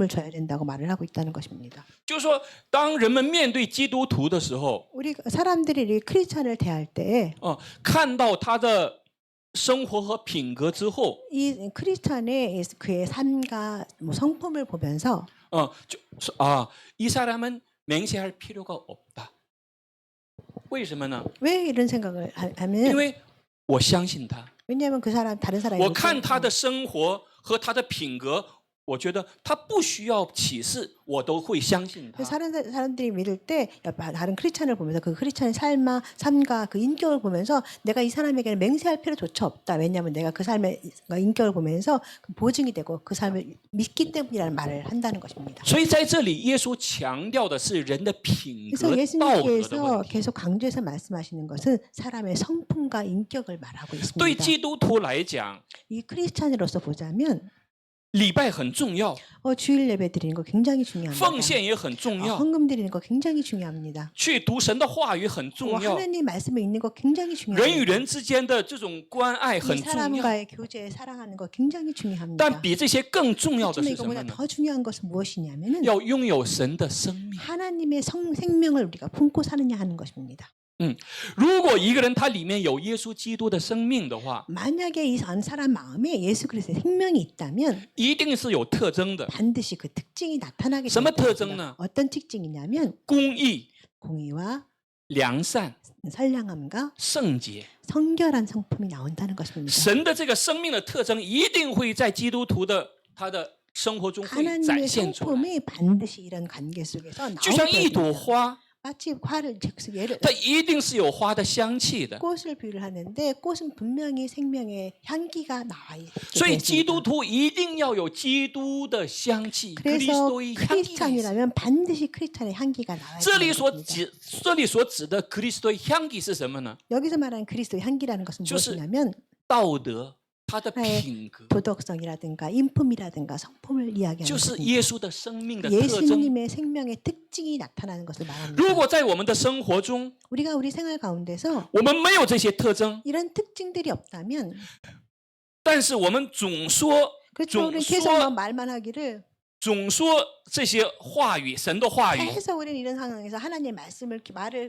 줘야 된다고 말을 하고 있다는 것입니다. 就是说，当人们面对基督徒的时候， 우리 사람들이 이 크리스찬을 대할 때 看到他的生活和品格之后， 이 크리스찬의 그의 삶과 뭐 성품을 보면서 이 사람은 맹세할 필요가 없다. 为什么呢？ 왜 이런 생각을 因 하면 为我相信他， 왜냐하면 그 사람 다른 사람이 我看他的生活和他的品格，我觉得他不需要启示，我都会相信他。 사람들이 믿을 때 다른 크리스찬을 보면서 그 크리스찬의 삶과 그 인격을 보면서 내가 이 사람에게는 맹세할 필요조차 없다. 왜냐하면 내가 그 삶의 인격을 보면서 보증이 되고 그 삶을 믿기 때문이라는 말을 한다는 것입니다. 所以在这里，耶稣强调的是人的品 그래서 格、道德的 예수님께서 问题。 계속 강조해서 말씀하시는 것은 사람의 성품과 인격을 말하고 对 있습니다. 基督徒来讲， 이 크리스찬으로서 보자면 礼拜很重要， 주일 예배 드리는 거 굉장히 중요합니다. 奉献也很重要， 헌금 드리는 거 굉장히 중요합니다. 去读神的话语很重要， 하나님 말씀을 읽는 거 굉장히 人与 중요합니다. 人之间的这种关爱很 이 重要。 사람과의 교제, 사랑하는 거 굉장히 但 중요합니다. 比这些更重要的 하지만 是什么 이거보다 呢？ 더 중요한 것은 무엇이냐면은 要拥有神的生命。 하나님의 생명을 우리가 품고 사느냐 하는 것입니다. 如果一个人他里面有耶稣基督的生命的话， 만약에 이 사람 마음에 예수 그리스도의 생명이 있다면 一定是有特征的， 반드시 그 특징이 나타나게 什么 됩니다. 特征呢？ 어떤 특징이냐면 公义、 공의와 良善、 선량함과 圣洁。 성결한 성품이 나온다는 것입니다. 神的这个生命的特征一定会在基督徒的他的生活中会展 하나님의 现出来， 성품이 반드시 이런 관계 속에서 就像 나오게 一朵 됩니다. 花， 마치 화를 예를 它一定是有花的香气的。 꽃을 비유를 하는데 꽃은 분명히 생명의 향기가 나와 있습니다. 所以基督徒一定要有基督的香气， 그래서 그리스도의 향기가 있어요. 크리스찬이라면 반드시 크리스찬의 향기가 나와야 这里 되는 것입니다. 这里所指的 그리스도의 향기是什么呢？ 여기서 말하는 그리스도의 향기라는 것은 就是 무엇이냐면 道德，他的 네. 品格， 도덕성이라든가 인품이라든가 성품을 이야기하는 就是 것입니다. 耶稣的生命的特征。 예수님의 생명의 특징이 나타나는 것을 말합니다. 如果在我们的生活中， 우리가 우리 생활 가운데서 我们没有这些特征， 이런 특징들이 없다면 但是我们总说 그렇죠. 总 우리는 계속 说 말만 하기를 总说这些话语，神的话语， 계속 우리는 이런 상황에서 하나님의 말씀을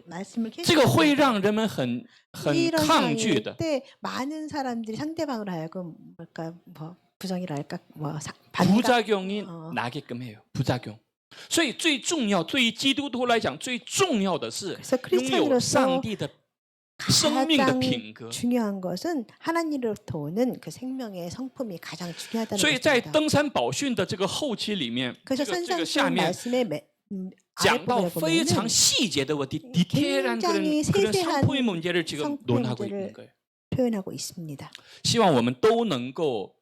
말씀을 这个 계속 会让人们很 이런 抗拒的。 상황일 때 많은 사람들이 상대방으로 하여금 뭘까 뭐 부정이랄까 뭐 반감 부작용이 나게끔 해요. 부작용. 所以最重要，对于基督徒来讲，最重要的是 그래서 拥有 크리스찬으로서 上帝的生命的 가장 品格。 중요한 것은 하나님으로부터 오는 그 생명의 성품이 가장 중요하다는 所以在 것입니다. 登山宝训的这个后期里面， 그래서 这个下 산상수훈 面 말씀의 讲到 아랫부분에 非常 보면은 细节的问题， 디테일한 굉장히 그런 세세한 성품의 문제를 지금 성품의 논하고 문제를 있는 거예요. 표현하고 있습니다. 希望我们都能够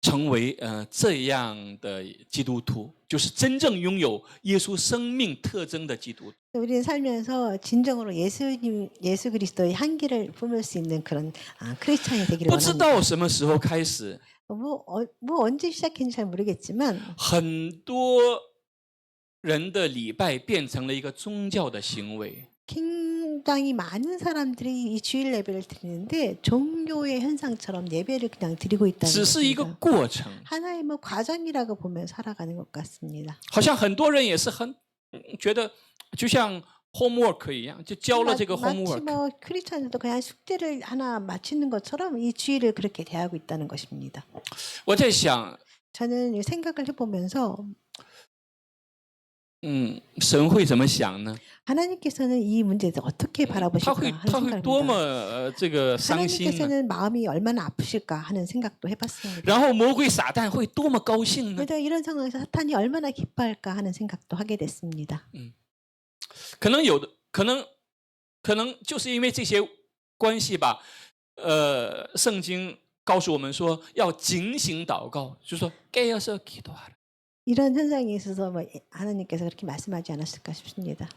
成为这样的基督徒，就是真正拥有耶稣生命特征的基督徒。 우리는 살면서 진정으로 예수 그리스도의 향기를 뿜을 수 있는 그런 크리스찬이 되기를 不知 원합니다. 道什么时候开始， 뭐 언제 시작했는지 잘 모르겠지만 很多人的礼拜变成了一个宗教的行为。 굉장히 많은 사람들이 이 주일 예배를 드리는데 종교의 현상처럼 예배를 그냥 드리고 있다는 只是一个 것입니다. 过程， 하나의 뭐 과정이라고 보면 살아가는 것 같습니다. 好像很多人也是很觉得，就像 homework 一样，就交了这个 마치 homework。 뭐 크리스찬들도 그냥 숙제를 하나 마치는 것처럼 이 주일을 그렇게 대하고 있다는 것입니다. 我在想， 저는 이 생각을 해보면서 神会怎么想呢？ 하나님께서는 이 문제에 대해서 어떻게 他 바라보실까 会 하는 他会多么 생각입니다. 这个伤心呢？ 하나님께서는 마음이 얼마나 아프실까 하는 생각도 해봤습니다. 然后魔鬼撒旦会多么高兴呢？ 그래서 이런 상황에서 사탄이 얼마나 기뻐할까 하는 생각도 하게 됐습니다. 可能有的，可能就是因为这些关系吧。圣经告诉我们说要警醒祷告，就说깨어서 기도하라。 이런 현상이 있어서 뭐 하나님께서 그렇게 말씀하지 않았을까 싶습니다.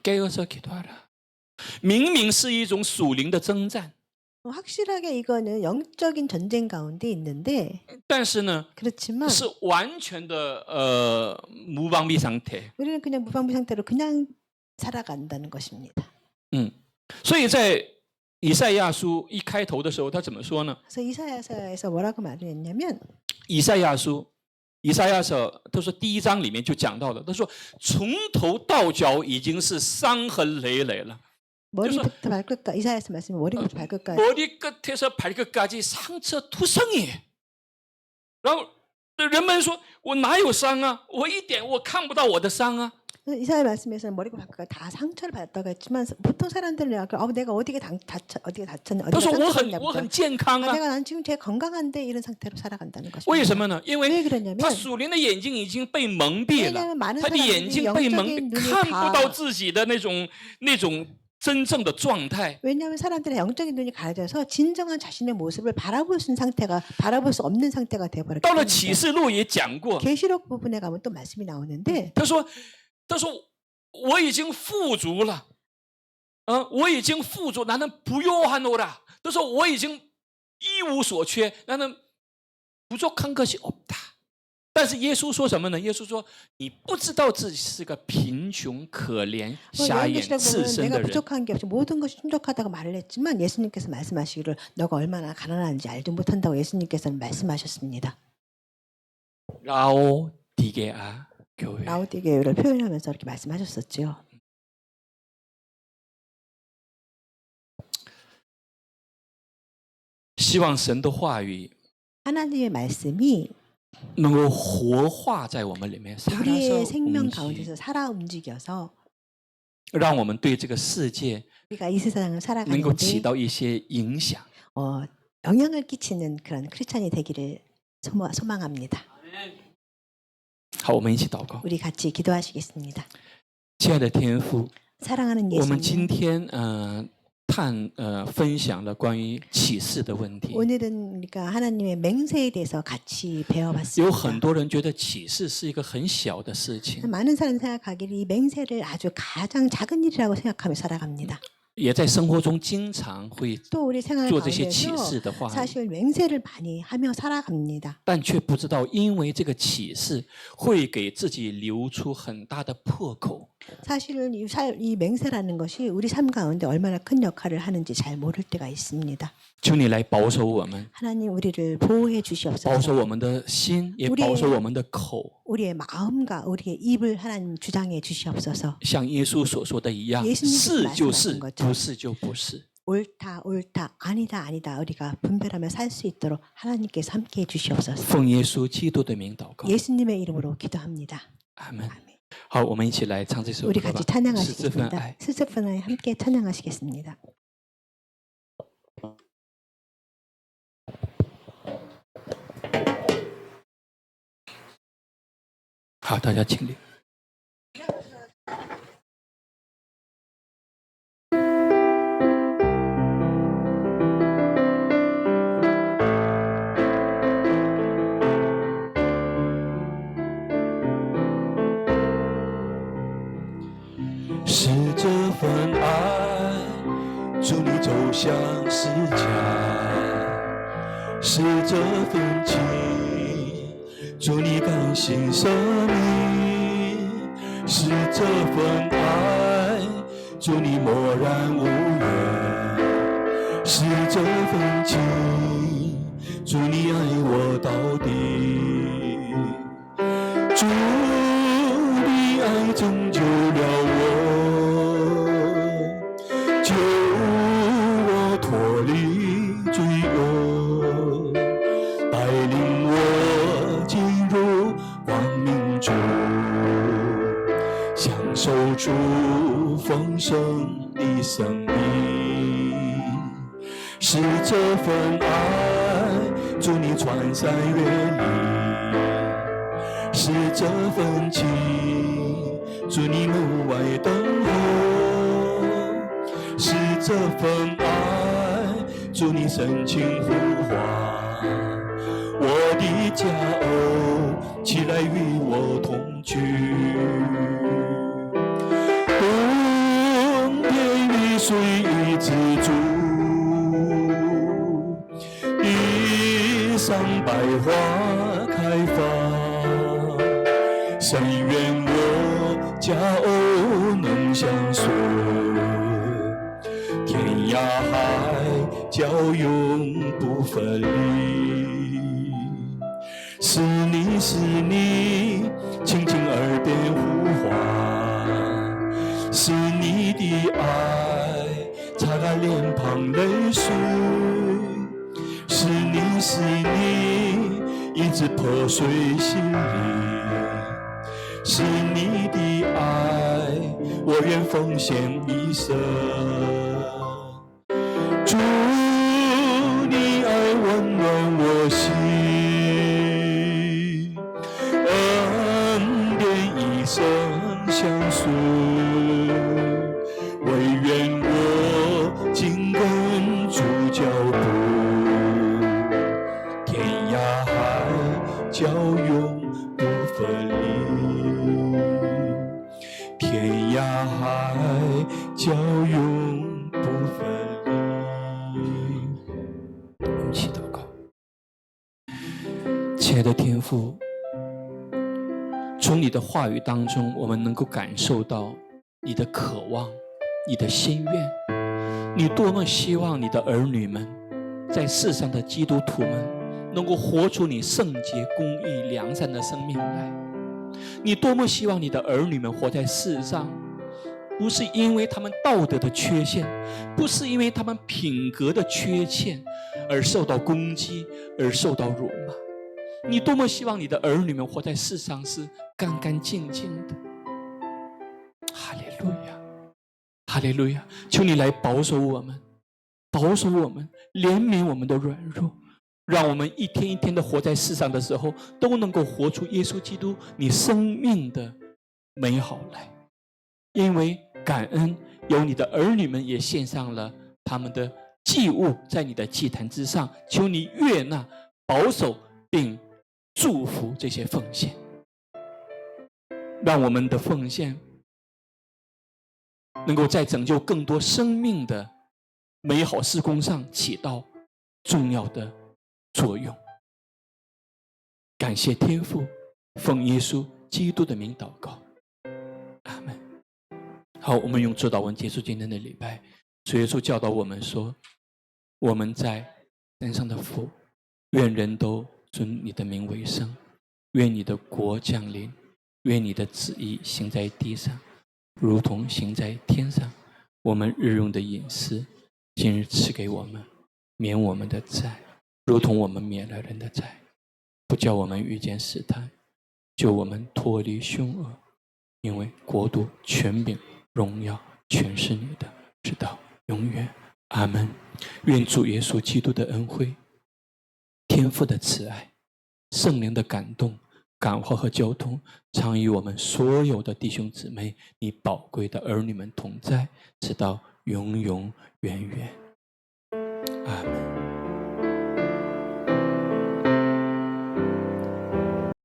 깨어서 기도하라。 明明是一种属灵的征战， 확실하게 이거는 영적인 전쟁 가운데 있는데 但是呢， 그렇지만 是完全的무방비 상태。 우리는 그냥 무방비 상태로 그냥 살아간다는 것입니다. 所以在以赛亚书一开头的时候，他怎么说呢？ 그래서 이사야서에서 뭐라고 말을 했냐면 以赛亚书他说第1章里面就讲到了，他说从头到脚已经是伤痕累累了。 머리부터 발끝까지 이사야서 말씀이 머리부터 발끝까지 머리 끝에서 발끝까지 상처투성이. 然后人们说我哪有伤啊？我看不到我的伤啊。 이사야 말씀에서는 머리부터 발끝까지 다 상처를 받았다고 했지만 보통 사람들은 내가 어디가 다쳤네 他 어디가 说我 상처받냐고 很健康啊。 내가 난 지금 되게 건강한데 이런 상태로 살아간다는 为 것입니다. 什么呢？因为 왜 그러냐면 他属灵的眼睛已经被蒙蔽了， 왜냐하면 많은 他的眼 사람들이 睛被蒙 영적인 蔽， 눈이 看不 다 到自己的那种真正的状态。 왜냐하면 사람들의 영적인 눈이 가려져서 진정한 자신의 모습을 바라볼 수 없는 상태가 되어버렸기 到了 때문에 启示录也讲过， 계시록 부분에 가면 또 말씀이 나오는데 他说我已经富足了，我已经富足，나는 부요하노라。 他说我已经一无所缺，나는 부족한 것이 없다。 但是耶稣说什么呢？耶稣说你不知道自己是个贫穷、可怜、瞎眼、 요한계시록 赤 보면 身 내가 的人。 부족한 게 없이 모든 것이 충족하다고 말을 했지만 예수님께서 말씀하시기를 너가 얼마나 가난한지 알지 못한다고 예수님께서는 말씀하셨습니다. 라오디게아 교회. 라오디게를 표현하면서 이렇게 말씀하셨었죠.希望神的话语 하나님의 말씀이 能够活化在我们里面， 우리의 생명 살아서 가운데서 살아 움직여서 让我们对这个世界 우리가 이 세상을 能够起 살아가는데 到一些影响。 영향을 끼치는 그런 크리스찬이 되기를 소망합니다. 好，我们一起祷告。 우리 같이 기도하시겠습니다. 亲爱的天父， 사랑하는 我们今 예수님, 天分享了关于启示的问题。 오늘은 우리가 하나님의 맹세에 대해서 같이 有 배워봤습니다. 很多人觉得启示是一个很小的事情， 많은 사람이 생각하기를 이 맹세를 아주 가장 작은 일이라고 생각하며 살아갑니다. 也在生活中经常会 또 우리 생활 做这些启示 가운데서 的话语， 사실 맹세를 많이 하며 살아갑니다. 但却不知道因为这个启示会给自己留出很大的破口。 사실은 이 맹세라는 것이 우리 삶 가운데 얼마나 큰 역할을 하는지 잘 모를 때가 있습니다. 求你来保守我们， 하나님 우리를 보호해 保守 주시옵소서. 我们的心，也 우리의 保守我们的口， 우리의 마음과 우리의 입을 하나님 주장해 주시옵소서. 像耶稣所说的一样， 예수님께서 是就是 말씀하신 ， 것처럼 不是就不是。 옳다 옳다 아니다 아니다 우리가 분별하며 살 수 있도록 하나님께서 함께해 주시옵소서. 奉耶稣基督的名祷告， 예수님의 이름으로 기도합니다. 阿门。 아멘. 好，我们一起来唱这首 우리 歌吧 같이 ，是这份 찬양하시겠습니다. 爱。 스스분하에 함께 찬양하시겠습니다. 好，大家请立。是这份爱，助你走向世界；是这份情，助你甘心舍命；是这份爱，助你默然无言；是这份情，祝你爱我到底。主，你爱拯救了我，救我脱离罪恶，带领我进入光明中，享受主丰盛的生命。是这份爱，祝你穿山越岭。是这份情，祝你门外等候；是这份爱，祝你深情呼唤。我的佳偶，起来与我同居。冬天雨水已止住，地上百花开放。但愿我佳偶能相随，天涯海角永不分离。是你是你，轻轻耳边呼唤，是你的爱擦干脸庞泪水，是你是你，一直破碎心灵。是你的爱，我愿奉献一生。主，你爱温暖我心，恩典一生相随。唯愿我紧跟主脚步，天涯海角永不分离。天涯海角永不分离。我们一起祷告。亲爱的天父，从你的话语当中，我们能够感受到你的渴望，你的心愿。你多么希望你的儿女们，在世上的基督徒们，能够活出你圣洁、公义、良善的生命来。你多么希望你的儿女们活在世上，不是因为他们道德的缺陷，不是因为他们品格的缺陷而受到攻击，而受到辱骂。你多么希望你的儿女们活在世上是干干净净的。哈利路亚，哈利路亚！求你来保守我们，保守我们，怜悯我们的软弱，让我们一天一天的活在世上的时候，都能够活出耶稣基督你生命的美好来。因为感恩，有你的儿女们也献上了他们的祭物在你的祭坛之上，求你悦纳、保守并祝福这些奉献，让我们的奉献能够在拯救更多生命的美好事工上起到重要的作用。感谢天父，奉耶稣基督的名祷告，阿们。好，我们用主祷文结束今天的礼拜。主耶稣教导我们说：“我们在天上的父，愿人都尊你的名为圣，愿你的国降临，愿你的旨意行在地上，如同行在天上。我们日用的饮食，今日赐给我们，免我们的债，如同我们免了人的债，不叫我们遇见试探，救我们脱离凶恶。因为国度、权柄、荣耀，全是你的，直到永远。阿门。愿主耶稣基督的恩惠、天父的慈爱、圣灵的感动、感化和交通，常与我们所有的弟兄姊妹、你宝贵的儿女们同在，直到永永远远。阿门。